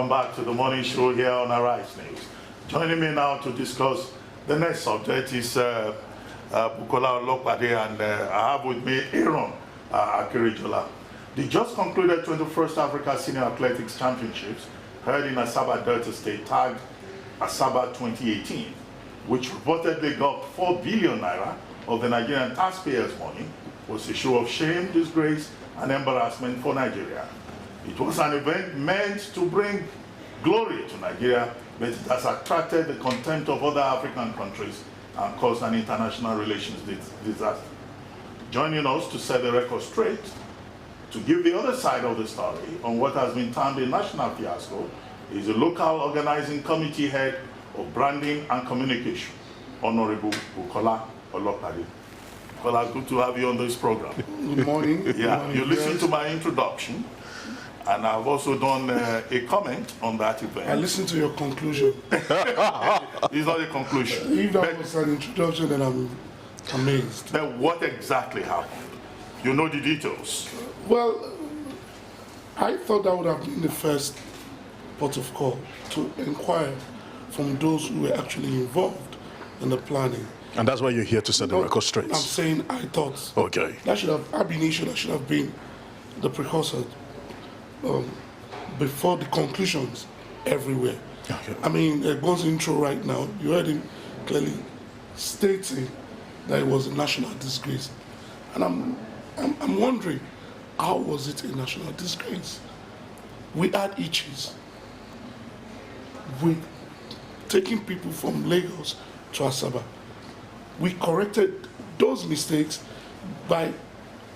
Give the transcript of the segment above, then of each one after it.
Welcome back to the morning show here on Arise News. Joining me now to discuss the next subject is Bukola Olopade, and I have with me Aaron Akirijola. The just concluded 21st Africa Senior Athletics Championships held in Asaba, Delta State, tagged Asaba 2018, which reportedly got 4 billion naira of the Nigerian taxpayers' money, was a show of shame, disgrace, and embarrassment for Nigeria. It was an event meant to bring glory to Nigeria, but it has attracted the contempt of other African countries and caused an international relations disaster. Joining us to set the record straight, to give the other side of the story on what has been termed a national fiasco, is the local organizing committee head of branding and communication, Honorable Bukola Olopade. Bukola, good to have you on this program. Good morning. Yeah, Good morning, you listened to my introduction, and I've also done a comment on that event. I listened to your conclusion. It's not a conclusion. If that was an introduction, then I'm amazed. Then what exactly happened? You know the details. Well, I thought that would have been the first port of call to inquire from those who were actually involved in the planning. And that's why you're here to set the record straight. I'm saying I thought. Okay. That should have, ab initio, that should have been the precursor before the conclusions everywhere. Okay. I mean, Egbon's intro right now, you heard him clearly stating that it was a national disgrace. And I'm wondering, how was it a national disgrace? We had itches with taking people from Lagos to Asaba. We corrected those mistakes by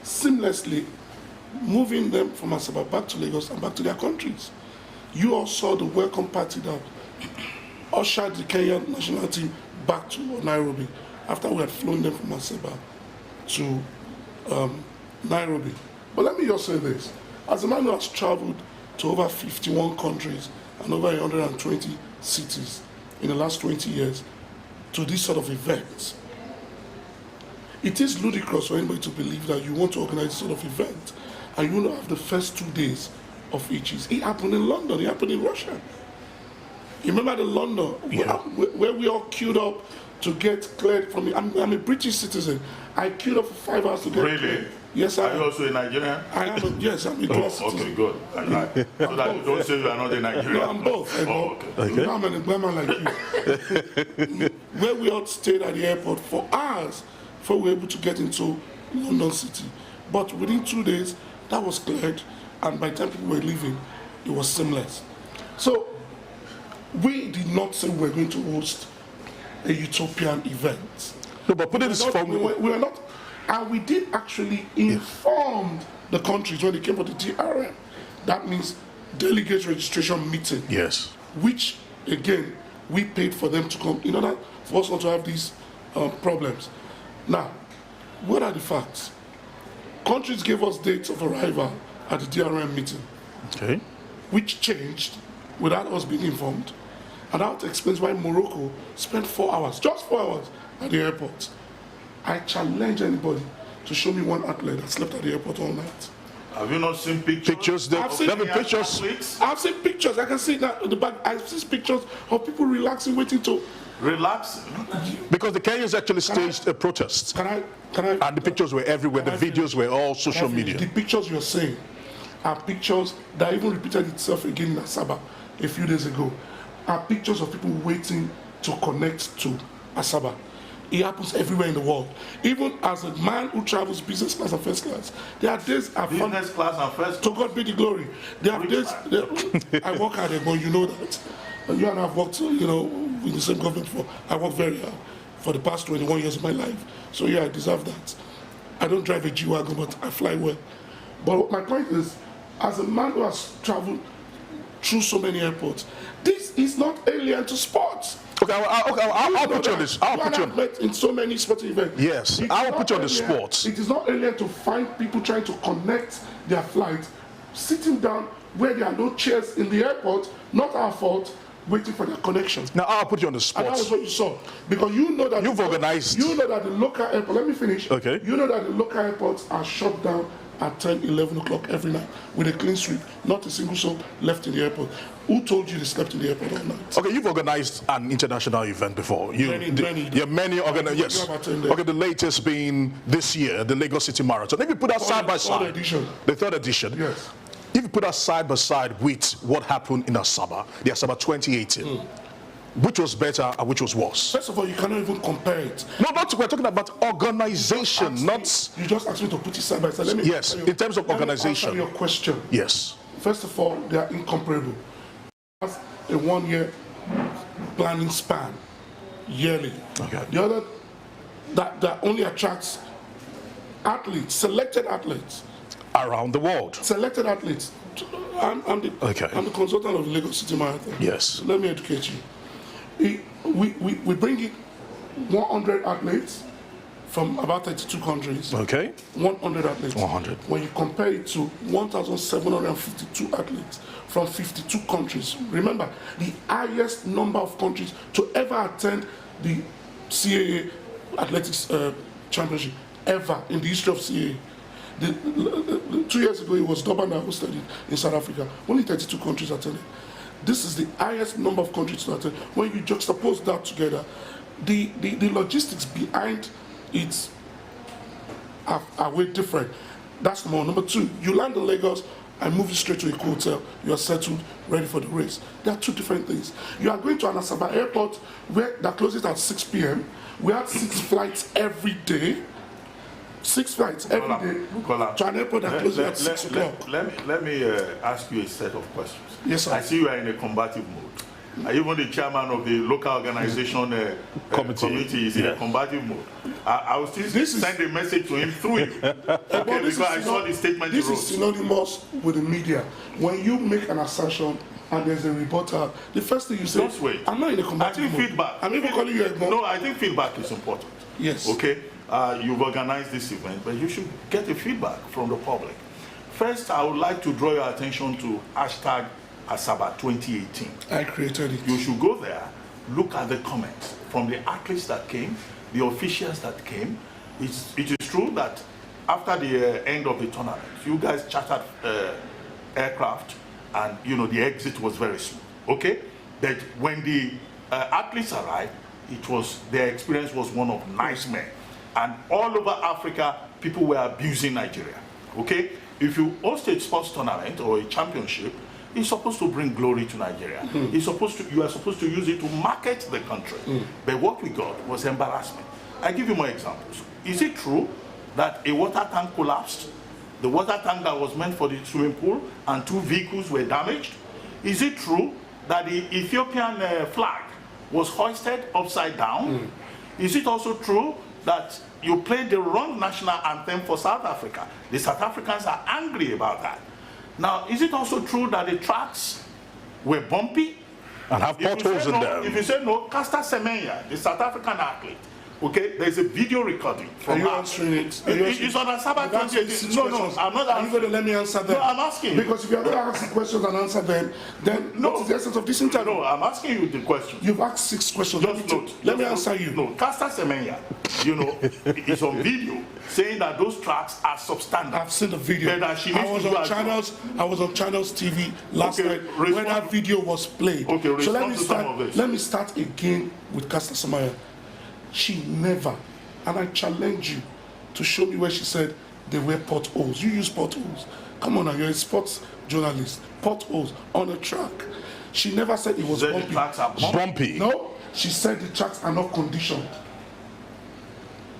seamlessly moving them from Asaba back to Lagos and back to their countries. You all saw the welcome party that ushered the Kenyan national team back to Nairobi after we had flown them from Asaba to Nairobi. But let me just say this. As a man who has traveled to over 51 countries and over 120 cities in the last 20 years to this sort of events, it is ludicrous for anybody to believe that you want to organize this sort of event and you don't have the first 2 days of itches. It happened in London, it happened in Russia. You remember the London, where we all queued up to get cleared from it. I'm a British citizen. I queued up for 5 hours to get cleared. Yes, I am. Are you also a Nigerian? I am. Yes, I'm a British citizen. Okay, good. So that you don't say you are not a Nigerian. No, I'm both. Okay. I'm an Igbaman like you. Where we all stayed at the airport for hours before we were able to get into London City. But within 2 days, that was cleared, and by the time people were leaving, it was seamless. So we did not say we were going to host a utopian event. No, but put it this form. We were not, and we did actually inform the countries when they came for the DRM. That means delegate registration meeting. Yes. Which, again, we paid for them to come in order for us not to have these problems. Now, what are the facts? Countries gave us dates of arrival at the DRM meeting, Okay. which changed without us being informed. And that explains why Morocco spent 4 hours, just 4 hours, at the airport. I challenge anybody to show me one athlete that slept at the airport all night. Have you not seen pictures? Pictures. I've seen Pictures. I've seen pictures. I can see that in the back. I've seen pictures of people relaxing, waiting to Relax. Because the Kenyans actually staged a protest. Can I? And the pictures were everywhere. The videos were all social media. The pictures you're saying are pictures that even repeated itself again in Asaba a few days ago. Are pictures of people waiting to connect to Asaba. It happens everywhere in the world. Even as a man who travels business class and first class, there are days I've found, Business class and first. to God be the glory. There are days I work hard, but you know that. You and I have worked, in the same government for. I work very hard for the past 21 years of my life. So yeah, I deserve that. I don't drive a G-Wagon, but I fly well. But my point is, as a man who has traveled through so many airports, this is not alien to sports. Okay, I'll put you on this. I'll put you on. Met in so many sporting events. Yes, I'll put you on the sports. It is not alien to find people trying to connect their flight, sitting down where there are no chairs in the airport, not our fault, waiting for their connection. Now I'll put you on the And that was sports. what you saw. Because you know that You've organized. You know that the local airport, let me finish. Okay. You know that the local airports are shut down at 10, 11 o'clock every night with a clean sweep. Not a single soul left in the airport. Who told you they slept in the airport all night? Okay, you've organized an international event before. Many organized. Yes. Okay, the latest being this year, the Lagos City Marathon. If you put that side by side, the third edition. Yes. If you put that side by side with what happened in Asaba, the Asaba 2018, which was better and which was worse? First of all, you cannot even compare it. No, we're talking about organization, not. You just asked me to put it side by side. Yes, in terms of organization. Let me answer your question. Yes. First of all, they are incomparable. That's a 1 year planning span, yearly. Okay. The other that only attracts athletes, selected athletes. Around the world. Selected athletes. I'm the consultant of the Lagos City Marathon. Yes. So let me educate you. We bring in 100 athletes from about 32 countries. Okay. 100 athletes. 100. When you compare it to 1,752 athletes from 52 countries. Remember, the highest number of countries to ever attend the CAA Athletics Championship ever in the history of CAA. 2 years ago, it was Durban that hosted it in South Africa. Only 32 countries attended. This is the highest number of countries to attend. When you juxtapose that together, the logistics behind it are way different. That's number one. Number two, you land in Lagos and move straight to a hotel. You are settled, ready for the race. There are two different things. You are going to an Asaba airport that closes at 6 p.m. We had 6 flights every day. 6 flights every day to an airport that closes at 6 o'clock. Let me ask you a set of questions. Yes, sir. I see you are in a combative mood. Even the chairman of the local organization committee is in a combative mood. I will still send a message to him through you. Okay, because I saw the statement you wrote. This is synonymous with the media. When you make an assertion and there's a reporter, the first thing you say, just wait. I'm not in a combative mood. I think feedback. I'm even calling you a bomb. No, I think feedback is important. Yes. Okay? You've organized this event, but you should get the feedback from the public. First, I would like to draw your attention to hashtag Asaba 2018. I created it. You should go there, look at the comments from the athletes that came, the officials that came. It is true that after the end of the tournament, you guys chartered aircraft, and the exit was very smooth. Okay, that when the athletes arrived, their experience was one of nightmare, and all over Africa, people were abusing Nigeria. Okay, if you host a sports tournament or a championship, it's supposed to bring glory to Nigeria. You are supposed to use it to market the country. But what we got was embarrassment. I give you more examples. Is it true that a water tank collapsed? The water tank that was meant for the swimming pool and 2 vehicles were damaged? Is it true that the Ethiopian flag was hoisted upside down? Is it also true that you played the wrong national anthem for South Africa? The South Africans are angry about that. Now, is it also true that the tracks were bumpy? And have potholes in them? If you say no, Caster Semenya, the South African athlete, okay, there's a video recording from Are you her. answering it? It's on Asaba 2018. No, I'm not answering. Are you going to let me answer them? No, I'm asking. Because if you're going to ask the questions and answer them, then what is the essence of this interview? No, I'm asking you the question. You've asked 6 questions. Let me answer you. No, Caster Semenya, is on video saying that those tracks are substandard. I've seen the video. I was on Channels TV last night when that video was played. Okay, so let me start again with Caster Semenya. She never, and I challenge you to show me where she said there were potholes. You use potholes. Come on now, you're a sports journalist. Potholes on a track. She never said it was bumpy. The tracks are bumpy. No, she said the tracks are not conditioned.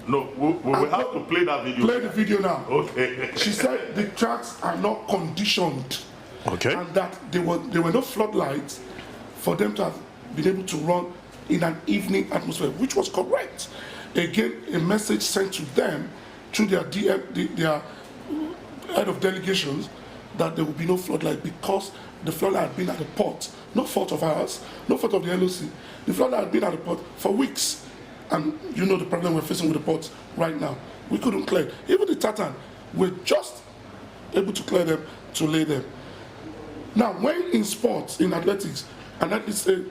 No, we have to play that video. Play the video now. Okay. She said the tracks are not conditioned. Okay. And that there were no floodlights for them to have been able to run in an evening atmosphere, which was correct. Again, a message sent to them through their their head of delegations that there will be no floodlight because the floodlight had been at the port. No fault of ours, no fault of the LOC. The floodlight had been at the port for weeks. And you know the problem we're facing with the ports right now. We couldn't clear. Even the Tartan, we're just able to clear them, to lay them. Now, when in sports, in athletics, an athlete say,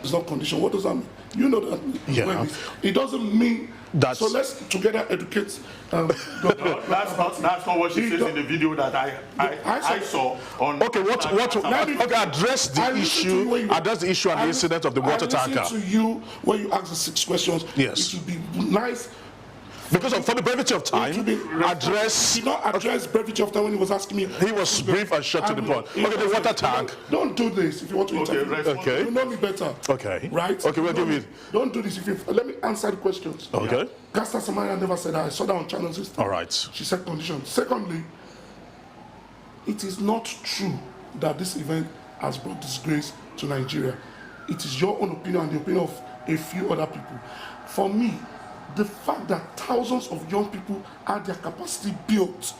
It's not condition. What does that mean? You know that. Yeah. It doesn't mean that. So let's together educate. That's not what she says in the video that I saw on. Okay, okay, address the issue. Address the issue and the incident of the water tanker. I listened to you when you asked the 6 questions. Yes. It would be nice. Because for the brevity of time, address. He did not address brevity of time when he was asking me. He was brief and short to the point. Okay, the water tank. Don't do this if you want to interview. Okay. You know me better. Okay. Right? Okay, we'll give you. Don't do this if you. Let me answer the questions. Okay. Caster Samaya never said that. I saw that on channel system. All right. She said conditions. Secondly, it is not true that this event has brought disgrace to Nigeria. It is your own opinion and the opinion of a few other people. For me, the fact that thousands of young people had their capacity built,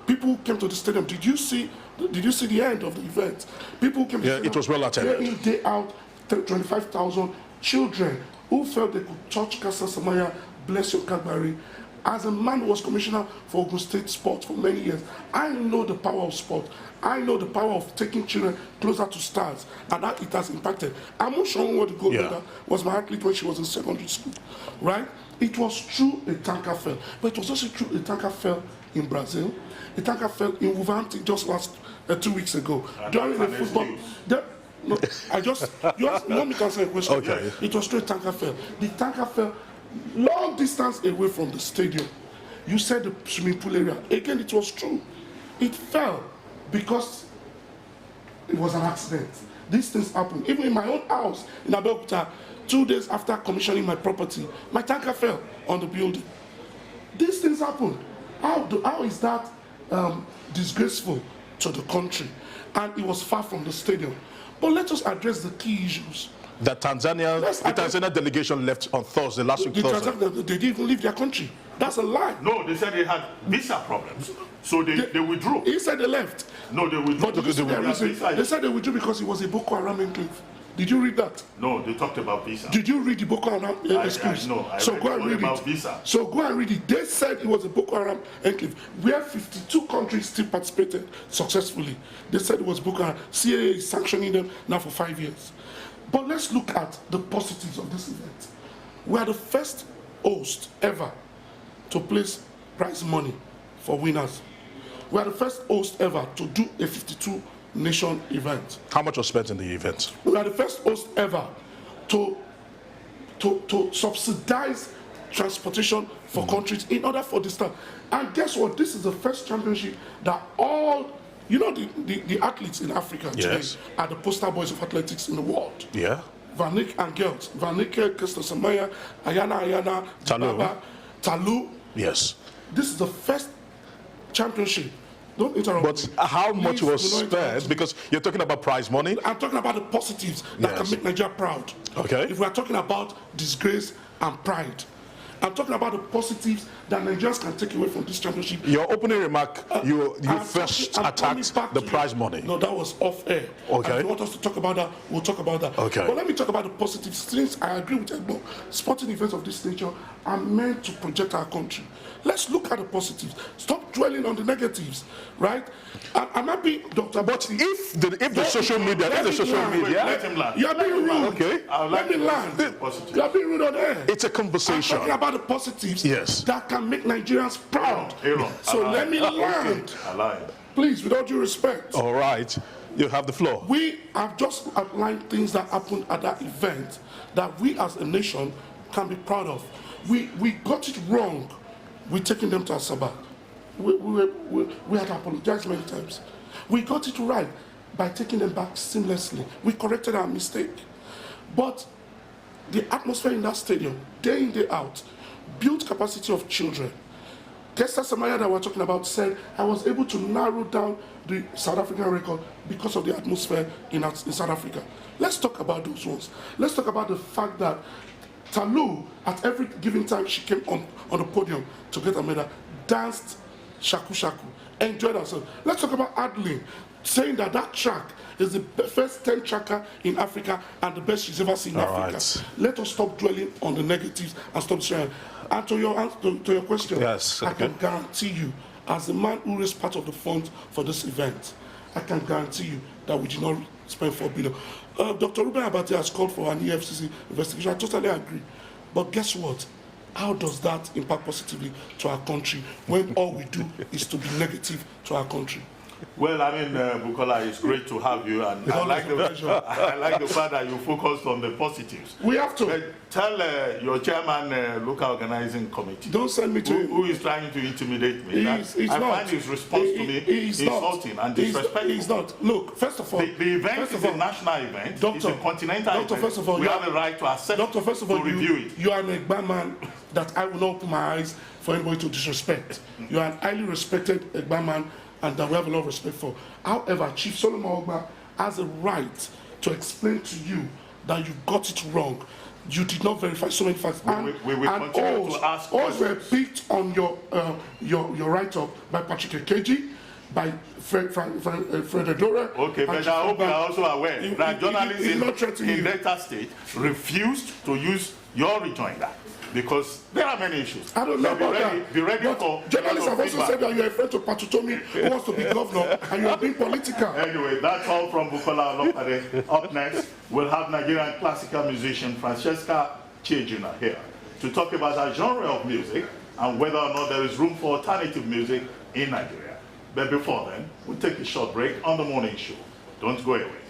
people who came to the stadium. Did you see the end of the event? People who came to the stadium, it was well attended. Day in, day out, 25,000 children who felt they could touch Caster Samaya, bless your Kadbari. As a man who was commissioner for Ogun State Sport for many years, I know the power of sport. I know the power of taking children closer to stars, and that it has impacted. Amu Shonwo, the gold medal, was my athlete when she was in secondary school, right? It was true a tanker fell, but it was also true a tanker fell in Brazil. A tanker fell in Wolverhampton just 2 weeks ago during the football. No, you want me to answer a question? Okay. It was true a tanker fell. The tanker fell long distance away from the stadium. You said the swimming pool area. Again, it was true. It fell because it was an accident. These things happen. Even in my own house in Abeokuta, 2 days after commissioning my property, my tanker fell on the building. These things happen. How is that disgraceful to the country? And it was far from the stadium. But let us address the key issues. The Tanzania delegation left on Thursday, last week Thursday. They didn't even leave their country. That's a lie. No, they said they had visa problems. So they withdrew. He said they left. No, they withdrew. But they said they withdrew because it was a Boko Haram enclave. Did you read that? No, they talked about visa. Did you read the Boko Haram excuse? No, I so read go and read about it. Visa. So go and read it. They said it was a Boko Haram enclave where 52 countries still participated successfully. They said it was Boko Haram. CAA is sanctioning them now for 5 years. But let's look at the positives of this event. We are the first host ever to place prize money for winners. We are the first host ever to do a 52-nation event. How much was spent in the event? We are the first host ever to subsidize transportation for countries in order for this time. And guess what? This is the first championship that all, you know, the athletes in Africa today are the poster boys of athletics in the world. Yeah. Van Nick and girls. Van Nick, Caster Samaya, Ayana, Talu. Yes. This is the first championship. Don't interrupt But me. how much Please, was spent? Because you're talking about prize money. I'm talking about the positives that can make Nigeria proud. Okay. If we are talking about disgrace and pride, I'm talking about the positives that Nigerians can take away from this championship. Your opening remark, you first attacked the prize money. No, that was off air. Okay. And if you want us to talk about that, we'll talk about that. Okay. But let me talk about the positives. Since I agree with Edmo, sporting events of this nature are meant to project our country. Let's look at the positives. Stop dwelling on the negatives, right? I'm happy, Dr. But if the social media, Let him land. You're being rude. Okay. Let me land. You're being rude on air. It's a conversation. I'm talking about the positives that can make Nigerians proud. Aaron, So let me land. Please, with all due respect. All right. You have the floor. We have just outlined things that happened at that event that we as a nation can be proud of. We got it wrong with taking them to Asaba. We had apologized many times. We got it right by taking them back seamlessly. We corrected our mistake. But the atmosphere in that stadium, day in, day out, built capacity of children. Caster Samaya that we're talking about said, I was able to narrow down the South African record because of the atmosphere in South Africa. Let's talk about those ones. Let's talk about the fact that Talu, at every given time she came on the podium to get a medal, danced shaku shaku, enjoyed herself. Let's talk about Adeline, saying that track is the first 10 tracker in Africa and the best she's ever seen in Africa. Right. Let us stop dwelling on the negatives and stop sharing. And to your question, I can guarantee you, as the man who raised part of the funds for this event, I can guarantee you that we did not spend 4 billion. Dr. Ruben Abati has called for an EFCC investigation. I totally agree. But guess what? How does that impact positively to our country when all we do is to be negative to our country? Well, I mean, Bukola, it's great to have you, and I like the fact that you focused on the positives. We have to. Tell your chairman, local organizing committee. Don't send me to who is trying to intimidate me. I find his response to me insulting and disrespectful. He's not. Look, first of all, the event is a national event. It's a continental event. First of all, we have a right to assess to review it. You are an Egba man that I will not open my eyes for anybody to disrespect. You are an highly respected Egba man, and that we have a lot of respect for. However, Chief Solomon Ogba has a right to explain to you that you got it wrong. You did not verify so many facts. We will continue to ask questions. Were picked on your write-up by Patrick Ekeji, by Fred Adora. Okay, but I hope you are also aware that journalists in Delta State refused to use your rejoinder, because there are many issues. I don't know about that. Be ready for journalists have also said that you are a friend to Patutomi who wants to be governor, and you are being political. Anyway, that's all from Bukola Olopade. Up next, we'll have Nigerian classical musician Francesca Chiejuna here to talk about her genre of music and whether or not there is room for alternative music in Nigeria. But before then, we'll take a short break on the morning show. Don't go away.